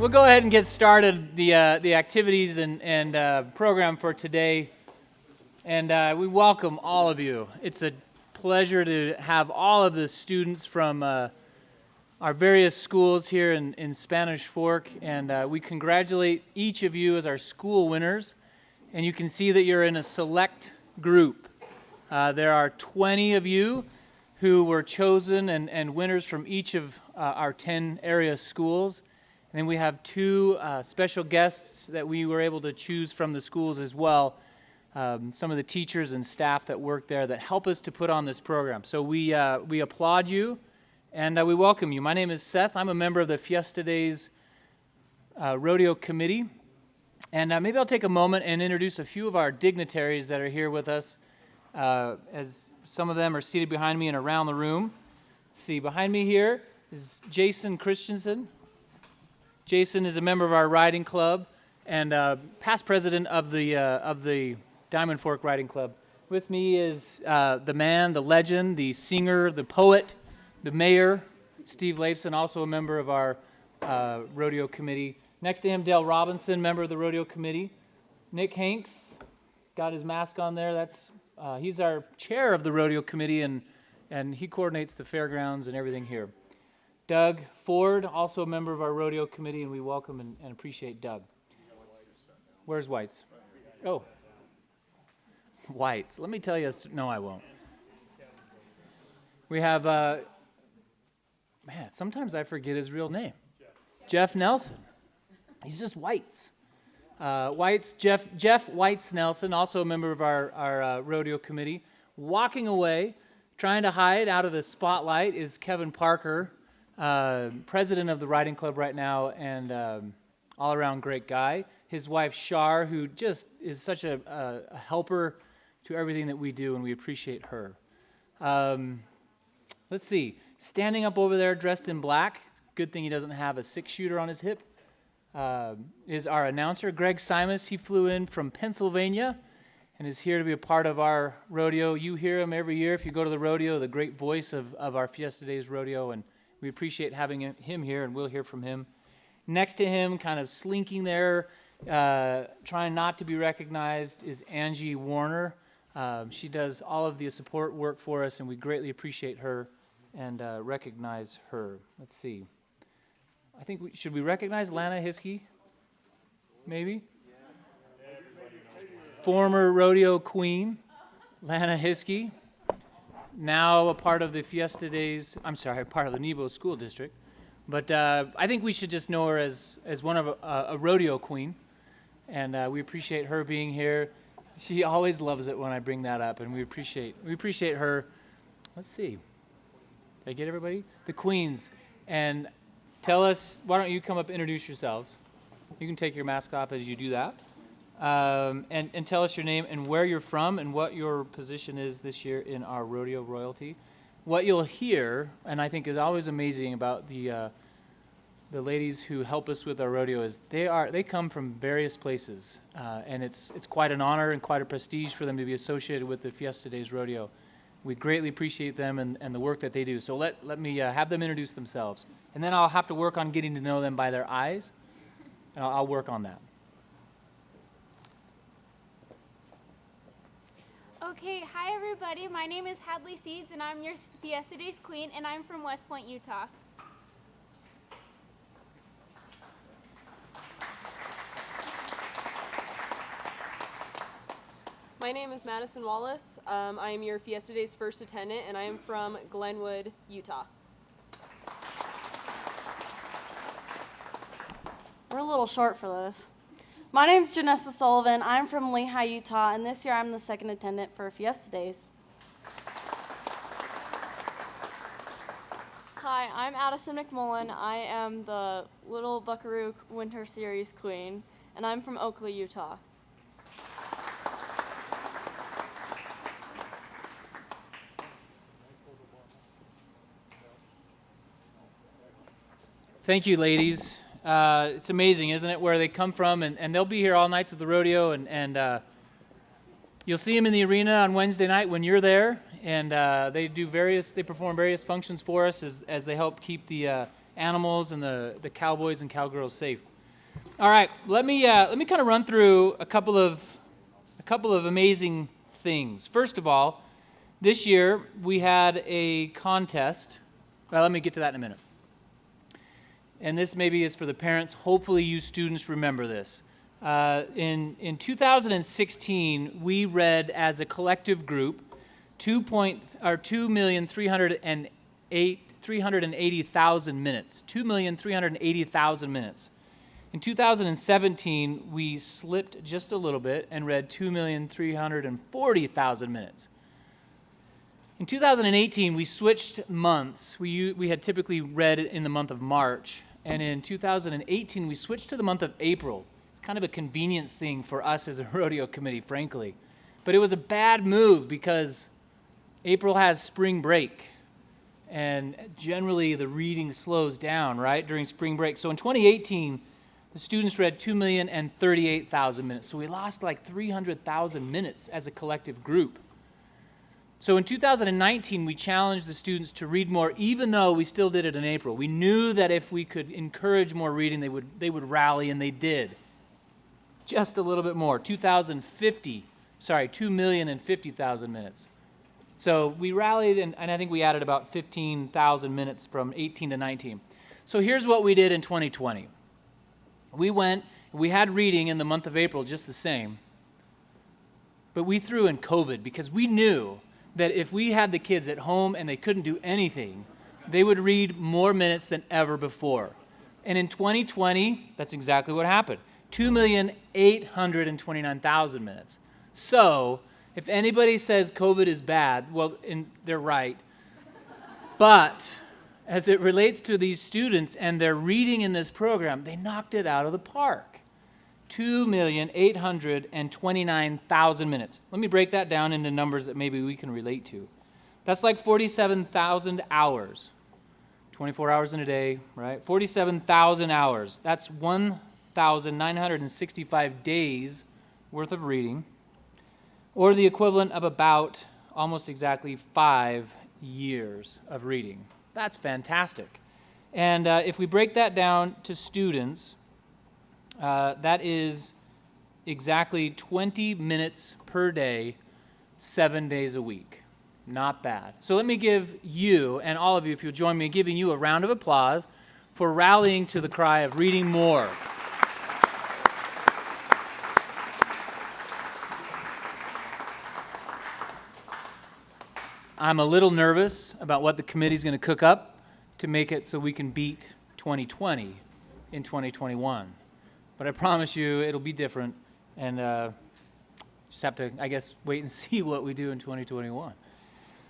we'll go ahead and get started the activities and program for today. And we welcome all of you. It's a pleasure to have all of the students from our various schools here in Spanish Fork, and we congratulate each of you as our school winners. And you can see that you're in a select group. There are 20 of you who were chosen and winners from each of our 10 area schools. And then we have two special guests that we were able to choose from the schools as well. Some of the teachers and staff that work there that help us to put on this program. So we applaud you and we welcome you. My name is Seth. I'm a member of the Fiesta Days Rodeo Committee. And maybe I'll take a moment and introduce a few of our dignitaries that are here with us, as some of them are seated behind me and around the room. Let's see, behind me here is Jason Christensen. Jason is a member of our riding club and past president of the Diamond Fork Riding Club. With me is the man, the legend, the singer, the poet, the mayor, Steve Leifson, also a member of our rodeo committee. Next to him, Dale Robinson, member of the rodeo committee. Nick Hanks, got his mask on there. He's our chair of the rodeo committee, and he coordinates the fairgrounds and everything here. Doug Ford, also a member of our rodeo committee, and we welcome and appreciate Doug. Where's Whites? Oh, Whites. Let me tell you, no, I won't. We have, sometimes I forget his real name. Jeff Nelson. He's just Whites. Jeff Whites Nelson, also a member of our rodeo committee. Walking away, trying to hide out of the spotlight, is Kevin Parker, president of the riding club right now, and all-around great guy. His wife, Shar, who just is such a helper to everything that we do, and we appreciate her. Let's see. Standing up over there, dressed in black, good thing he doesn't have a six-shooter on his hip, is our announcer, Greg Simus. He flew in from Pennsylvania and is here to be a part of our rodeo. You hear him every year if you go to the rodeo, the great voice of our Fiesta Days rodeo, and we appreciate having him here, and we'll hear from him. Next to him, kind of slinking there, trying not to be recognized, is Angie Warner. She does all of the support work for us, and we greatly appreciate her and recognize her. Let's see. I think should we recognize Lana Hiskey? Maybe? Former rodeo queen, Lana Hiskey, now a part of the Fiesta Days, part of the Nebo School District. But I think we should just know her as one of a rodeo queen, and we appreciate her being here. She always loves it when I bring that up, and we appreciate her. Let's see. Did I get everybody? The queens. And tell us, why don't you come up and introduce yourselves? You can take your mask off as you do that. And tell us your name and where you're from and what your position is this year in our rodeo royalty. What you'll hear, and I think is always amazing about the ladies who help us with our rodeo, is they come from various places, and it's quite an honor and quite a prestige for them to be associated with the Fiesta Days Rodeo. We greatly appreciate them and the work that they do. So let me have them introduce themselves, and then I'll have to work on getting to know them by their eyes, and I'll work on that. Okay, hi everybody. My name is Hadley Seeds, and I'm your Fiesta Days Queen, and I'm from West Point, Utah. My name is Madison Wallace. I am your Fiesta Days first attendant, and I am from Glenwood, Utah. We're a little short for this. My name's Janessa Sullivan. I'm from Lehigh, Utah, and this year I'm the second attendant for Fiesta Days. Hi, I'm Addison McMullen. I am the Little Buckaroo Winter Series Queen, and I'm from Oakley, Utah. Thank you, ladies. It's amazing, isn't it, where they come from, and they'll be here all nights of the rodeo, and you'll see them in the arena on Wednesday night when you're there, and they perform various functions for us as they help keep the animals and the cowboys and cowgirls safe. All right, let me kind of run through a couple of amazing things. First of all, this year we had a contest. Well, let me get to that in a minute. And this maybe is for the parents. Hopefully you students remember this. In 2016, we read as a collective group 2,380,000 minutes. 2,380,000 minutes. In 2017, we slipped just a little bit and read 2,340,000 minutes. In 2018, we switched months. We had typically read in the month of March, and in 2018, we switched to the month of April. It's kind of a convenience thing for us as a rodeo committee, frankly. But it was a bad move because April has spring break, and generally the reading slows down, right, during spring break. So in 2018, the students read 2,038,000 minutes. So we lost like 300,000 minutes as a collective group. So in 2019, we challenged the students to read more, even though we still did it in April. We knew that if we could encourage more reading, they would rally, and they did. Just a little bit more, 2,050,000 minutes. So we rallied, and I think we added about 15,000 minutes from 18 to 19. So here's what we did in 2020. We had reading in the month of April just the same, but we threw in COVID because we knew that if we had the kids at home and they couldn't do anything, they would read more minutes than ever before. And in 2020, that's exactly what happened. 2,829,000 minutes. So, if anybody says COVID is bad, well, they're right. But as it relates to these students and their reading in this program, they knocked it out of the park. 2,829,000 minutes. Let me break that down into numbers that maybe we can relate to. That's like 47,000 hours. 24 hours in a day, right? 47,000 hours. That's 1,965 days worth of reading, or the equivalent of about almost exactly 5 years of reading. That's fantastic. And if we break that down to students, that is exactly 20 minutes per day, 7 days a week. Not bad. So let me give you, and all of you, if you'll join me in giving you a round of applause for rallying to the cry of reading more. I'm a little nervous about what the committee's going to cook up to make it so we can beat 2020 in 2021. But I promise you it'll be different, and just have to, I guess, wait and see what we do in 2021.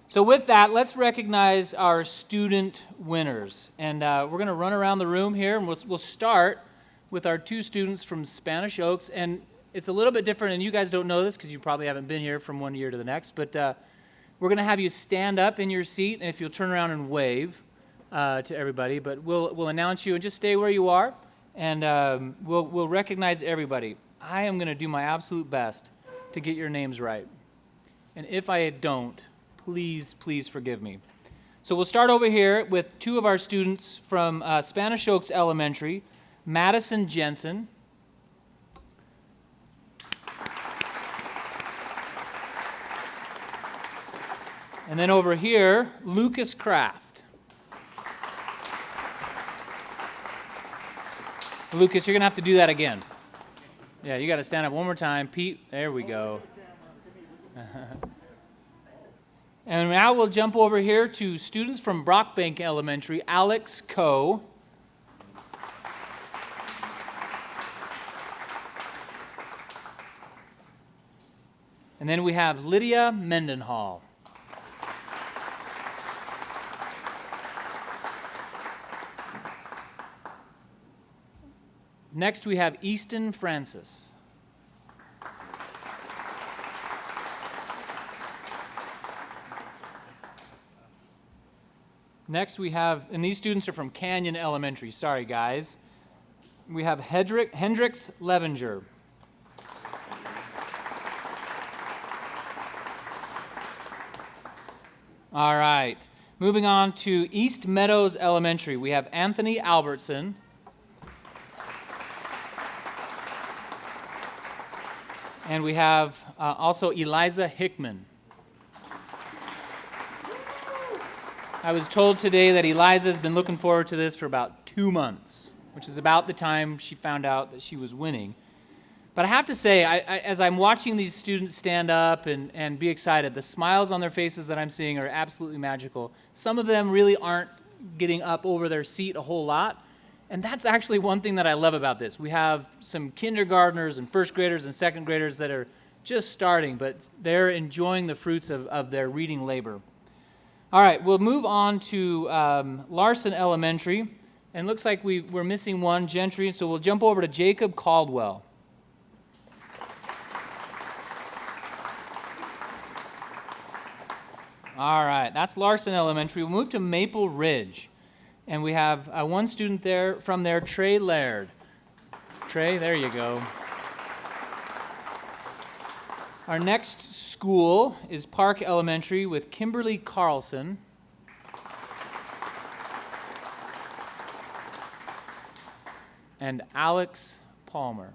So with that, let's recognize our student winners. And we're going to run around the room here, and we'll start with our two students from Spanish Oaks. And it's a little bit different, and you guys don't know this because you probably haven't been here from one year to the next, but we're going to have you stand up in your seat, and if you'll turn around and wave to everybody. But we'll announce you, and just stay where you are, and we'll recognize everybody. I am going to do my absolute best to get your names right. And if I don't, please forgive me. So we'll start over here with two of our students from Spanish Oaks Elementary, Madison Jensen. And then over here, Lucas Kraft. Lucas, you're going to have to do that again. Yeah, you got to stand up one more time. Pete, there we go. And now we'll jump over here to students from Brockbank Elementary, Alex Coe. And then we have Lydia Mendenhall. Next, we have Easton Francis. Next, we have, and these students are from Canyon Elementary. Sorry, guys. We have Hendrix Levenger. All right. Moving on to East Meadows Elementary, we have Anthony Albertson. And we have also Eliza Hickman. I was told today that Eliza has been looking forward to this for about 2 months, which is about the time she found out that she was winning. But I have to say, as I'm watching these students stand up and be excited, the smiles on their faces that I'm seeing are absolutely magical. Some of them really aren't getting up over their seat a whole lot, and that's actually one thing that I love about this. We have some kindergartners and first graders and second graders that are just starting, but they're enjoying the fruits of their reading labor. All right, we'll move on to Larson Elementary, and it looks like we're missing one, Gentry, so we'll jump over to Jacob Caldwell. All right, that's Larson Elementary. We'll move to Maple Ridge, and we have one student there from there, Trey Laird. Trey, there you go. Our next school is Park Elementary with Kimberly Carlson. And Alex Palmer.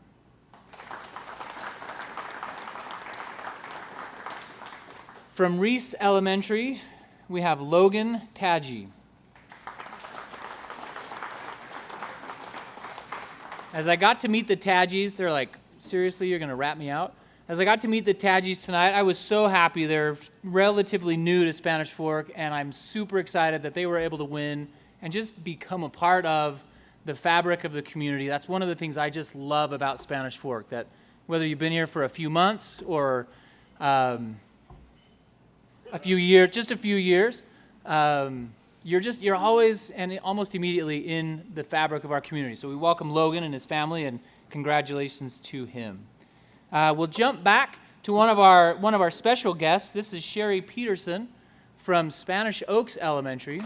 From Reese Elementary, we have Logan Taji. As I got to meet the Tajis, they're like, seriously, you're going to rat me out? As I got to meet the Tajis tonight, I was so happy. They're relatively new to Spanish Fork, and I'm super excited that they were able to win and just become a part of the fabric of the community. That's one of the things I just love about Spanish Fork, that whether you've been here for a few months or a few years, you're always and almost immediately in the fabric of our community. So we welcome Logan and his family, and congratulations to him. We'll jump back to one of our special guests. This is Sherry Peterson from Spanish Oaks Elementary.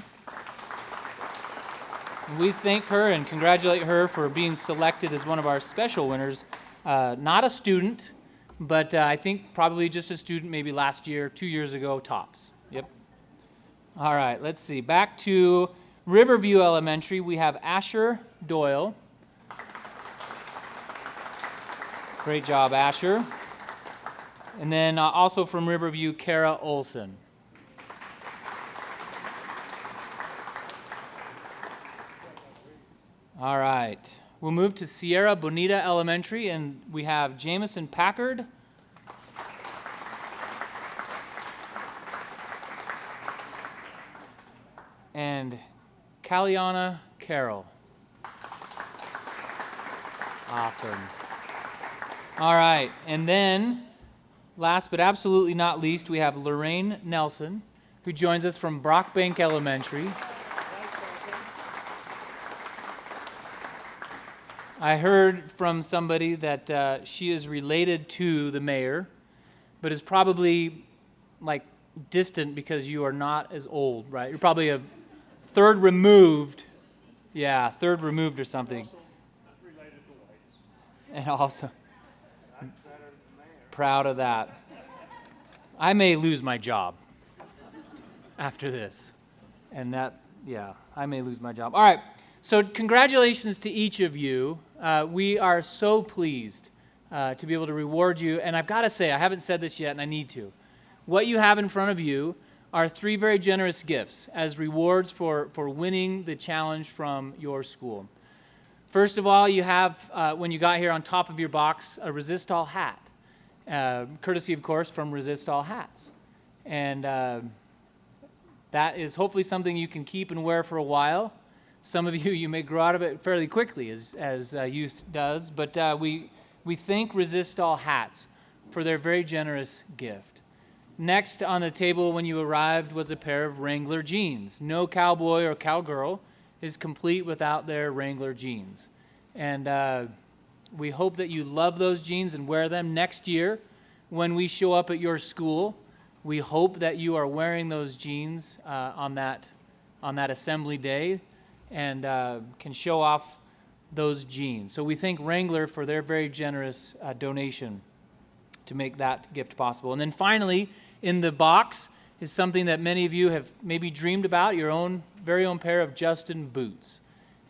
We thank her and congratulate her for being selected as one of our special winners. Not a student, but I think probably just a student maybe last year, 2 years ago, tops. Yep. All right, let's see. Back to Riverview Elementary, we have Asher Doyle. Great job, Asher. And then also from Riverview, Kara Olson. All right. We'll move to Sierra Bonita Elementary, and we have Jamison Packard. And Kaliana Carroll. Awesome. All right, and then, last but absolutely not least, we have Lorraine Nelson, who joins us from Brockbank Elementary. I heard from somebody that she is related to the mayor, but is probably like distant because you are not as old, right? You're probably a third removed. Yeah, third removed or something. And also proud of that. I may lose my job after this. And that, yeah, I may lose my job. All right, so congratulations to each of you. We are so pleased to be able to reward you. And I've got to say, I haven't said this yet, and I need to. What you have in front of you are 3 very generous gifts as rewards for winning the challenge from your school. First of all, you have, when you got here on top of your box, a Resist All hat. Courtesy, of course, from Resist All Hats. And that is hopefully something you can keep and wear for a while. Some of you may grow out of it fairly quickly, as youth does, but we thank Resist All Hats for their very generous gift. Next on the table when you arrived was a pair of Wrangler jeans. No cowboy or cowgirl is complete without their Wrangler jeans. And we hope that you love those jeans and wear them next year when we show up at your school. We hope that you are wearing those jeans on that assembly day and can show off those jeans. So we thank Wrangler for their very generous donation to make that gift possible. And then finally, in the box is something that many of you have maybe dreamed about, your very own pair of Justin boots.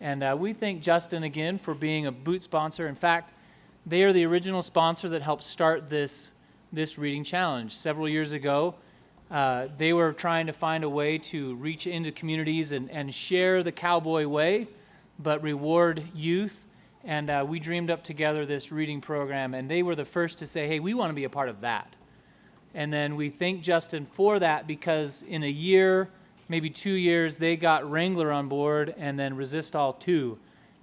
And we thank Justin again for being a boot sponsor. In fact, They are the original sponsor that helped start this reading challenge. Several years ago, they were trying to find a way to reach into communities and share the cowboy way, but reward youth. And we dreamed up together this reading program, and they were the first to say, hey, we want to be a part of that. And then we thank Justin for that, because in a year, maybe 2 years, they got Wrangler on board and then Resist All 2.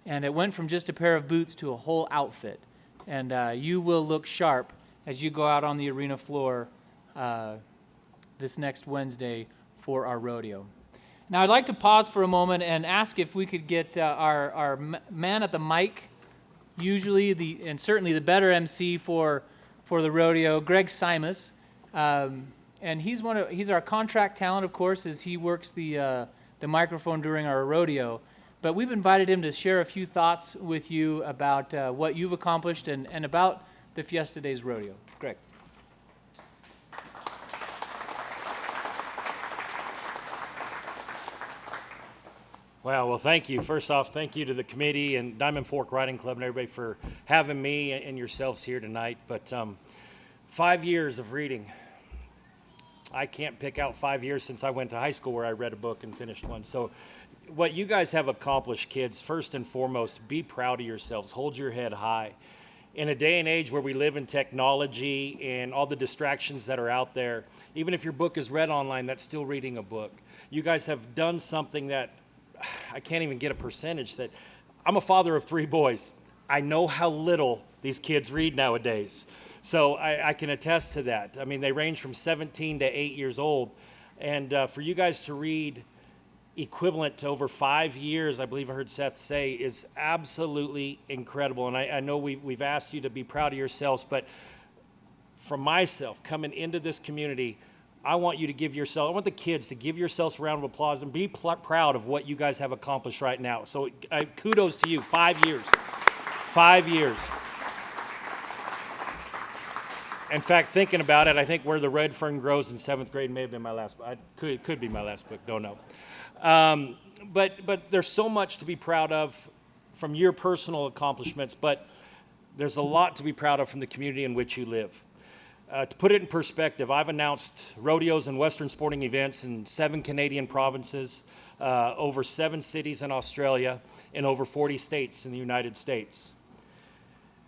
And it went from just a pair of boots to a whole outfit. And you will look sharp as you go out on the arena floor this next Wednesday for our rodeo. Now, I'd like to pause for a moment and ask if we could get our man at the mic, usually and certainly the better MC for the rodeo, Greg Simus. And he's our contract talent, of course, as he works the microphone during our rodeo. But we've invited him to share a few thoughts with you about what you've accomplished and about the Fiesta Days Rodeo. Greg. Wow, well, thank you. First off, thank you to the committee and Diamond Fork Riding Club and everybody for having me and yourselves here tonight. But 5 years of reading. I can't pick out 5 years since I went to high school where I read a book and finished one. So what you guys have accomplished, kids, first and foremost, be proud of yourselves. Hold your head high. In a day and age where we live in technology and all the distractions that are out there, even if your book is read online, that's still reading a book. You guys have done something that I can't even get a percentage. That I'm a father of 3 boys. I know how little these kids read nowadays. So I can attest to that. I mean, they range from 17 to 8 years old. And for you guys to read equivalent to over 5 years, I believe I heard Seth say, is absolutely incredible. And I know we've asked you to be proud of yourselves, but for myself, coming into this community, I want you to I want the kids to give yourselves a round of applause and be proud of what you guys have accomplished right now. So kudos to you. 5 years. 5 years. In fact, thinking about it, I think Where the Red Fern Grows in 7th grade may have been my last book. Could be my last book, don't know. But there's so much to be proud of from your personal accomplishments, but there's a lot to be proud of from the community in which you live. To put it in perspective, I've announced rodeos and Western sporting events in 7 Canadian provinces, over 7 cities in Australia, and over 40 states in the United States.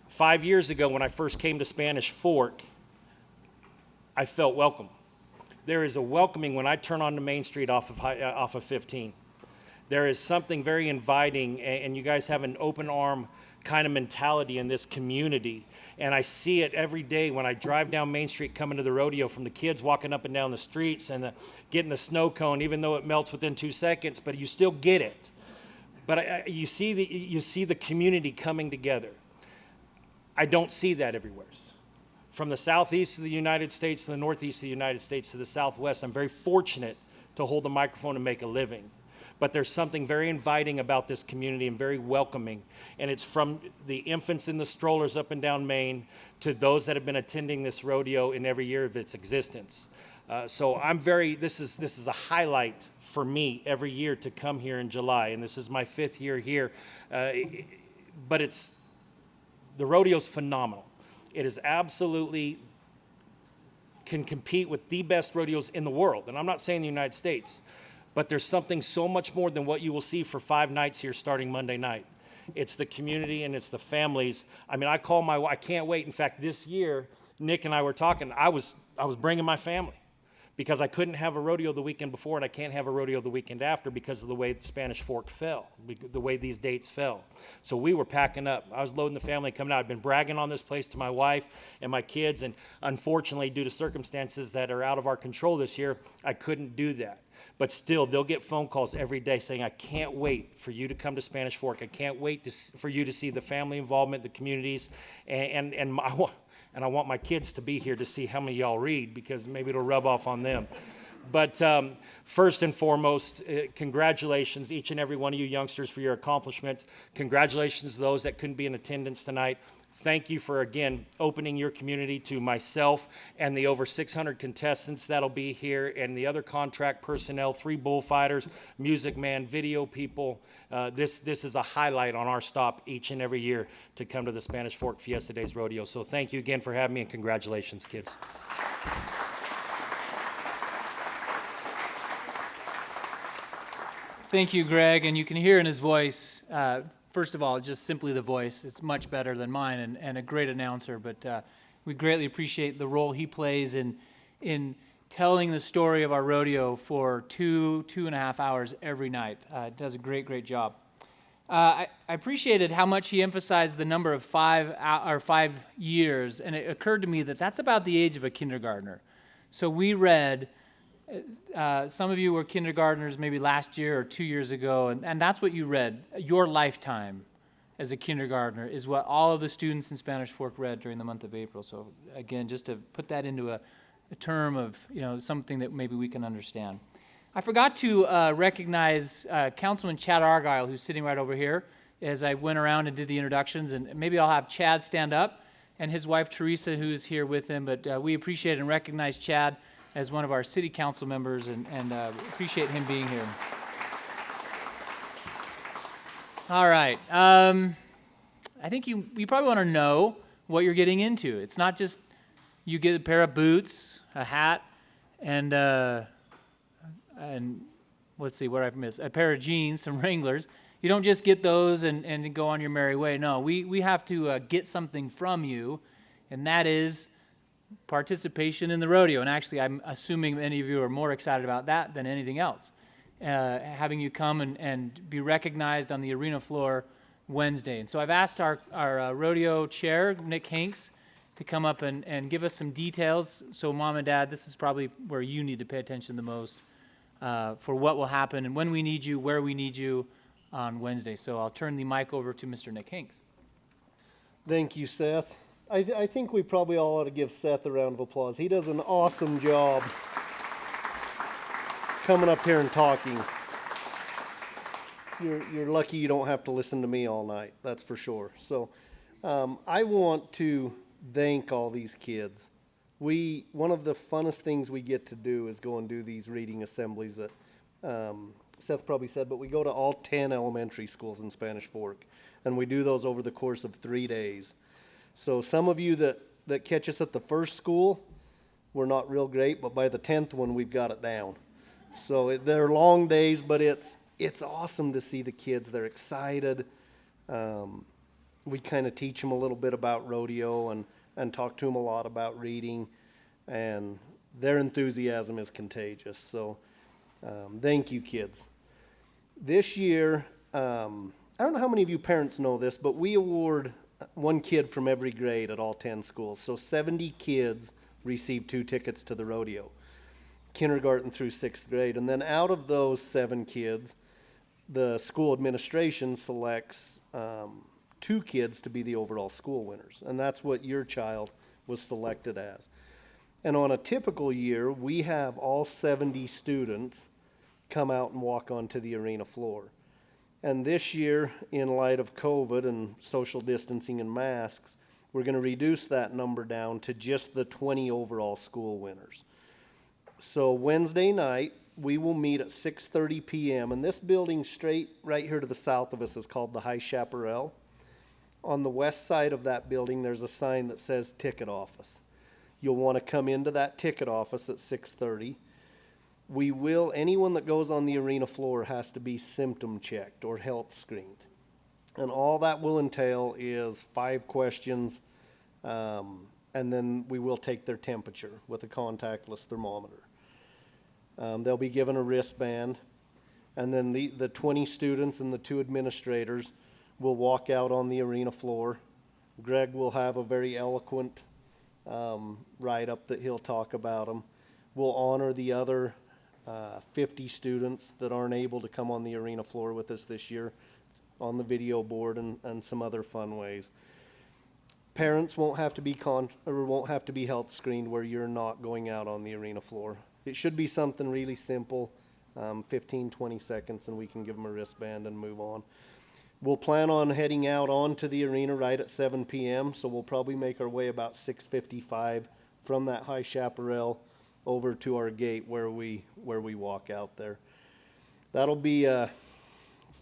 5 years ago, when I first came to Spanish Fork, I felt welcome. There is a welcoming when I turn onto Main Street off of 15. There is something very inviting, and you guys have an open arm kind of mentality in this community. And I see it every day when I drive down Main Street coming to the rodeo, from the kids walking up and down the streets and getting the snow cone, even though it melts within 2 seconds, but you still get it. But you see the community coming together. I don't see that everywhere. From the southeast of the United States to the northeast of the United States to the southwest, I'm very fortunate to hold the microphone and make a living. But there's something very inviting about this community and very welcoming. And it's from the infants in the strollers up and down Main to those that have been attending this rodeo in every year of its existence. So this is a highlight for me every year to come here in July. And this is my 5th year here. But the rodeo's phenomenal. It is absolutely can compete with the best rodeos in the world. And I'm not saying the United States, but there's something so much more than what you will see for 5 nights here starting Monday night. It's the community and it's the families. I mean, I can't wait. In fact, this year, Nick and I were talking, I was bringing my family because I couldn't have a rodeo the weekend before and I can't have a rodeo the weekend after because of the way the Spanish Fork fell, the way these dates fell. So we were packing up. I was loading the family coming out. I've been bragging on this place to my wife and my kids, and unfortunately, due to circumstances that are out of our control this year, I couldn't do that. But still, they'll get phone calls every day saying, I can't wait for you to come to Spanish Fork. I can't wait for you to see the family involvement, the communities, and I want my kids to be here to see how many y'all read, because maybe it'll rub off on them. But first and foremost, congratulations, each and every one of you youngsters, for your accomplishments. Congratulations to those that couldn't be in attendance tonight. Thank you for, again, opening your community to myself and the over 600 contestants that'll be here and the other contract personnel, 3 bullfighters, music man, video people. This is a highlight on our stop each and every year to come to the Spanish Fork Fiesta Days Rodeo. So thank you again for having me, and congratulations, kids. Thank you, Greg. And you can hear in his voice, first of all, just simply the voice. It's much better than mine, and a great announcer. But we greatly appreciate the role he plays in telling the story of our rodeo for 2.5 hours every night. Does a great job. I appreciated how much he emphasized the number of 5 years, and it occurred to me that that's about the age of a kindergartner. So we read. Some of you were kindergartners maybe last year or 2 years ago, and that's what you read. Your lifetime as a kindergartner is what all of the students in Spanish Fork read during the month of April. So again, just to put that into a term of, something that maybe we can understand. I forgot to recognize Councilman Chad Argyle, who's sitting right over here, as I went around and did the introductions, and maybe I'll have Chad stand up, and his wife Teresa, who's here with him. But we appreciate and recognize Chad as one of our city council members, and appreciate him being here. All right. I think you probably want to know what you're getting into. It's not just you get a pair of boots, a hat, and let's see, what I've missed, a pair of jeans, some Wranglers. You don't just get those and go on your merry way. No, we have to get something from you, and that is participation in the rodeo. And actually, I'm assuming many of you are more excited about that than anything else. Having you come and be recognized on the arena floor Wednesday. And so I've asked our rodeo chair, Nick Hanks, to come up and give us some details. So Mom and Dad, this is probably where you need to pay attention the most for what will happen and when we need you, where we need you on Wednesday. So I'll turn the mic over to Mr. Nick Hanks. Thank you, Seth. I think we probably all ought to give Seth a round of applause. He does an awesome job coming up here and talking. You're lucky you don't have to listen to me all night, that's for sure. So I want to thank all these kids. One of the funnest things we get to do is go and do these reading assemblies that Seth probably said, but we go to all 10 elementary schools in Spanish Fork, and we do those over the course of 3 days. So some of you that catch us at the first school, we're not real great, but by the 10th one, we've got it down. So they're long days, but it's awesome to see the kids. They're excited. We kind of teach them a little bit about rodeo and talk to them a lot about reading, and their enthusiasm is contagious. So thank you, kids. This year, I don't know how many of you parents know this, but we award one kid from every grade at all 10 schools. So 70 kids receive 2 tickets to the rodeo, kindergarten through 6th grade. And then out of those 7 kids, the school administration selects 2 kids to be the overall school winners. And that's what your child was selected as. And on a typical year, we have all 70 students come out and walk onto the arena floor. And this year, in light of COVID and social distancing and masks, we're going to reduce that number down to just the 20 overall school winners. So Wednesday night, we will meet at 6:30 p.m. And this building straight right here to the south of us is called the High Chaparral. On the west side of that building, there's a sign that says ticket office. You'll want to come into that ticket office at 6:30. Anyone that goes on the arena floor has to be symptom checked or health screened. And all that will entail is 5 questions, and then we will take their temperature with a contactless thermometer. They'll be given a wristband, and then the 20 students and the 2 administrators will walk out on the arena floor. Greg will have a very eloquent write-up that he'll talk about them. We'll honor the other 50 students that aren't able to come on the arena floor with us this year on the video board and some other fun ways. Parents won't have to be health screened where you're not going out on the arena floor. It should be something really simple, 15, 20 seconds, and we can give them a wristband and move on. We'll plan on heading out onto the arena right at 7 p.m., so we'll probably make our way about 6:55 from that high chaparral over to our gate where we walk out there. That'll be a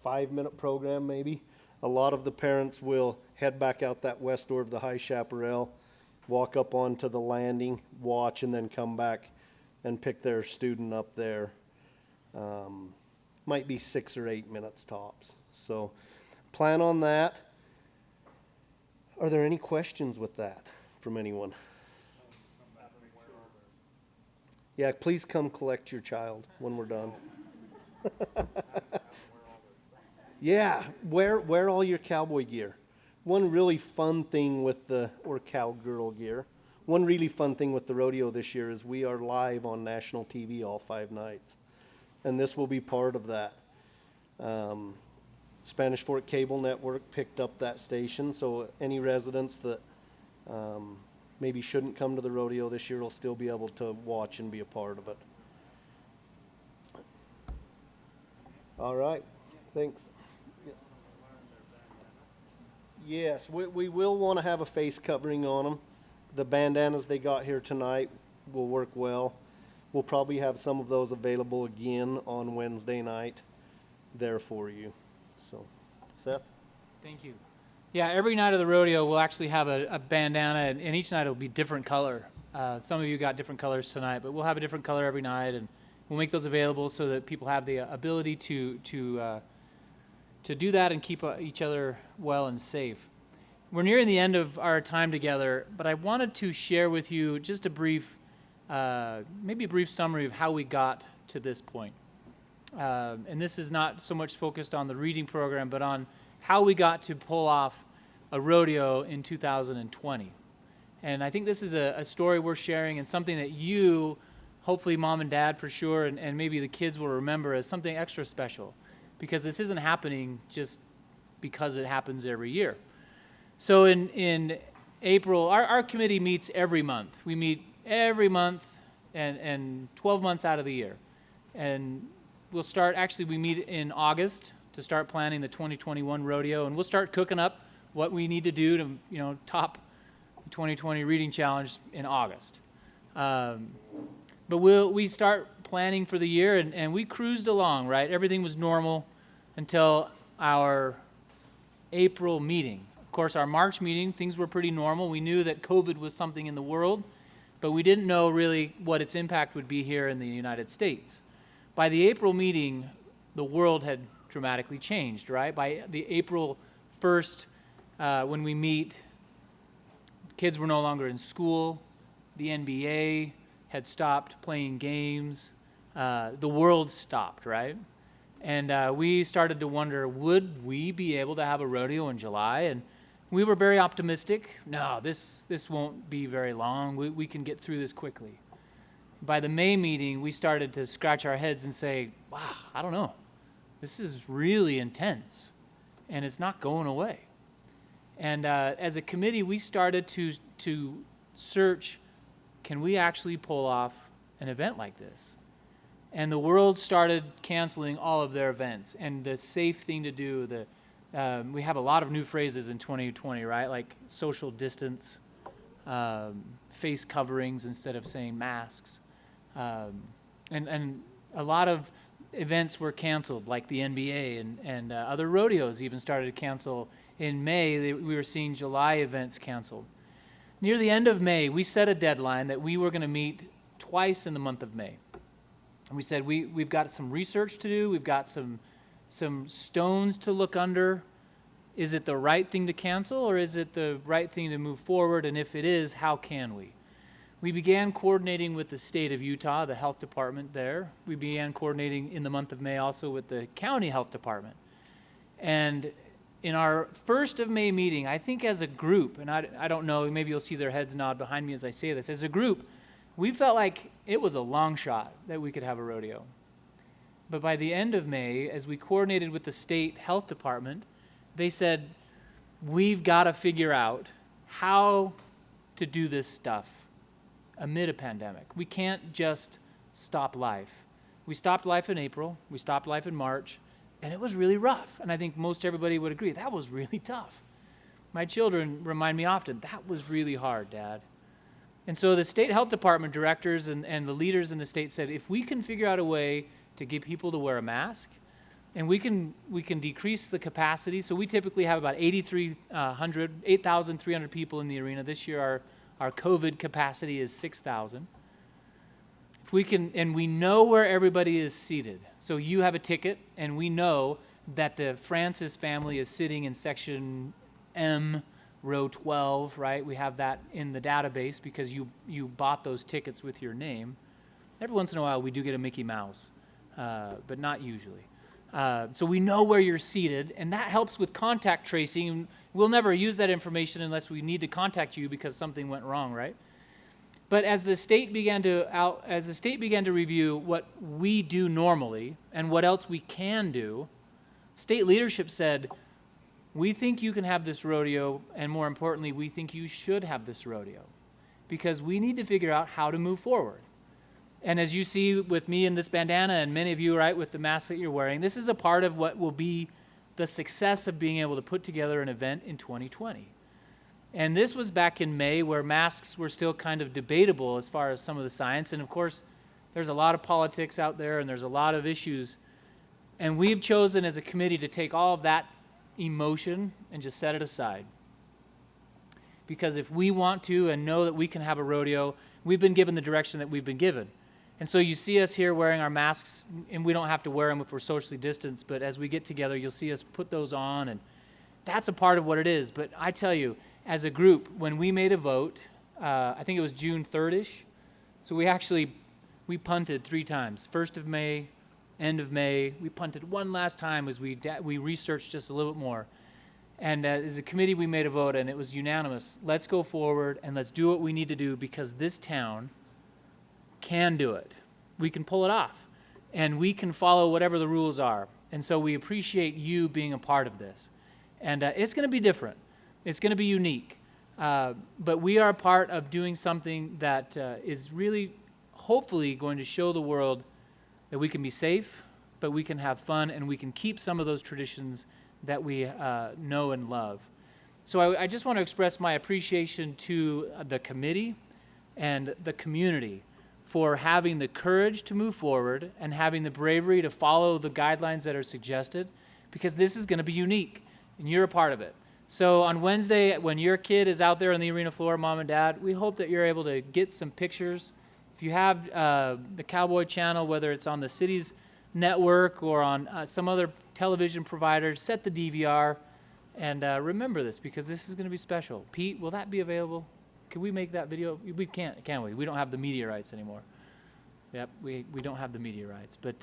5-minute program maybe. A lot of the parents will head back out that west door of the high chaparral, walk up onto the landing, watch, and then come back and pick their student up there. Might be 6 or 8 minutes tops. So plan on that. Are there any questions with that from anyone? Yeah, please come collect your child when we're done. Yeah, wear all your cowboy gear. One really fun thing with or cowgirl gear. One really fun thing with the rodeo this year is we are live on national TV all 5 nights. And this will be part of that. Spanish Fork Cable Network picked up that station, so any residents that maybe shouldn't come to the rodeo this year will still be able to watch and be a part of it. All right, thanks. Yes, we will want to have a face covering on them. The bandanas they got here tonight will work well. We'll probably have some of those available again on Wednesday night there for you. So, Seth? Thank you. Yeah, every night of the rodeo we'll actually have a bandana, and each night it'll be different color. Some of you got different colors tonight, but we'll have a different color every night, and we'll make those available so that people have the ability to do that and keep each other well and safe. We're nearing the end of our time together, but I wanted to share with you just a brief, maybe a brief summary of how we got to this point. And this is not so much focused on the reading program, but on how we got to pull off a rodeo in 2020. And I think this is a story we're sharing and something that you, hopefully mom and dad for sure, and maybe the kids will remember as something extra special, because this isn't happening just because it happens every year. So in April, our committee meets every month. We meet every month and 12 months out of the year. And we'll start, actually we meet in August to start planning the 2021 rodeo, and we'll start cooking up what we need to do to, top the 2020 reading challenge in August. But we start planning for the year, and we cruised along, right? Everything was normal until our April meeting. Of course, our March meeting, things were pretty normal. We knew that COVID was something in the world, but we didn't know really what its impact would be here in the United States. By the April meeting, the world had dramatically changed, right? By the April 1st, when we meet, kids were no longer in school. The NBA had stopped playing games. The world stopped, right? And we started to wonder, would we be able to have a rodeo in July? And we were very optimistic. No, this won't be very long. We can get through this quickly. By the May meeting, we started to scratch our heads and say, wow, I don't know. This is really intense, and it's not going away. And as a committee, we started to search, can we actually pull off an event like this? And the world started canceling all of their events. And the safe thing to do, we have a lot of new phrases in 2020, right? Like social distance, face coverings instead of saying masks. And a lot of events were canceled, like the NBA and other rodeos even started to cancel. In May, we were seeing July events canceled. Near the end of May, we set a deadline that we were going to meet twice in the month of May. And we said, we've got some research to do. We've got some stones to look under. Is it the right thing to cancel, or is it the right thing to move forward? And if it is, how can we? We began coordinating with the state of Utah, the health department there. We began coordinating in the month of May also with the county health department. And in our 1st of May meeting, I think as a group, and I don't know, maybe you'll see their heads nod behind me as I say this, as a group, we felt like it was a long shot that we could have a rodeo. But by the end of May, as we coordinated with the state health department, they said, we've got to figure out how to do this stuff amid a pandemic. We can't just stop life. We stopped life in April, we stopped life in March, And it was really rough. And I think most everybody would agree, that was really tough. My children remind me often, that was really hard, Dad. And so the state health department directors and the leaders in the state said, if we can figure out a way to get people to wear a mask, and we can decrease the capacity. So we typically have about 8,300 people in the arena. This year our COVID capacity is 6,000. If we can, and we know where everybody is seated. So you have a ticket, and we know that the Francis family is sitting in section M, row 12, right? We have that in the database because you bought those tickets with your name. Every once in a while we do get a Mickey Mouse, but not usually. So we know where you're seated, and that helps with contact tracing. We'll never use that information unless we need to contact you because something went wrong, right? But as the state began to review what we do normally and what else we can do, state leadership said, we think you can have this rodeo, and more importantly, we think you should have this rodeo because we need to figure out how to move forward. And as you see with me in this bandana, and many of you, right, with the mask that you're wearing, this is a part of what will be the success of being able to put together an event in 2020. And this was back in May where masks were still kind of debatable as far as some of the science. And of course, there's a lot of politics out there and there's a lot of issues. And we've chosen as a committee to take all of that emotion and just set it aside. Because if we want to and know that we can have a rodeo, we've been given the direction that we've been given. And so you see us here wearing our masks, and we don't have to wear them if we're socially distanced, but as we get together, you'll see us put those on, and that's a part of what it is. But I tell you, as a group, when we made a vote, I think it was June 3rd-ish, so we punted 3 times. 1st of May, end of May. We punted one last time as we researched just a little bit more. And as a committee, we made a vote, and it was unanimous. Let's go forward, and let's do what we need to do because this town can do it. We can pull it off, and we can follow whatever the rules are. And so we appreciate you being a part of this. And it's going to be different. It's going to be unique. But we are a part of doing something that is really, hopefully, going to show the world that we can be safe, but we can have fun, and we can keep some of those traditions that we know and love. So I just want to express my appreciation to the committee and the community for having the courage to move forward and having the bravery to follow the guidelines that are suggested, because this is going to be unique, and you're a part of it. So on Wednesday, when your kid is out there on the arena floor, Mom and Dad, we hope that you're able to get some pictures. If you have the Cowboy Channel, whether it's on the city's network or on some other television provider, set the DVR, and remember this, because this is going to be special. Pete, will that be available? Can we make that video? We can't, can we? We don't have the media rights anymore. Yep, we don't have the media rights. But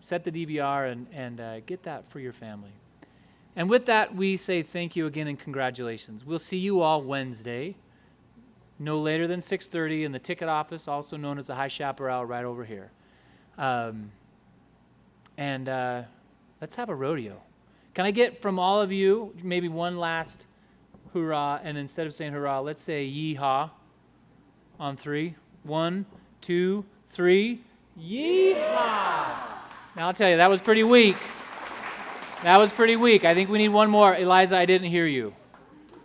set the DVR and get that for your family. And with that, we say thank you again and congratulations. We'll see you all Wednesday, no later than 6:30 in the ticket office, also known as the High Chaparral, right over here. Let's have a rodeo. Can I get from all of you maybe one last hoorah, and instead of saying hurrah, let's say yee-haw on 3. 1, 2, 3. Yee-haw! Now I'll tell you, that was pretty weak. That was pretty weak. I think we need one more. Eliza, I didn't hear you.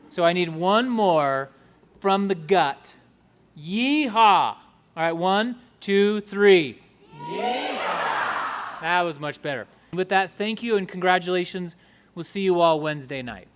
So I need one more from the gut. Yee-haw! All right, 1, 2, 3. Yee-haw! That was much better. With that, thank you and congratulations. We'll see you all Wednesday night.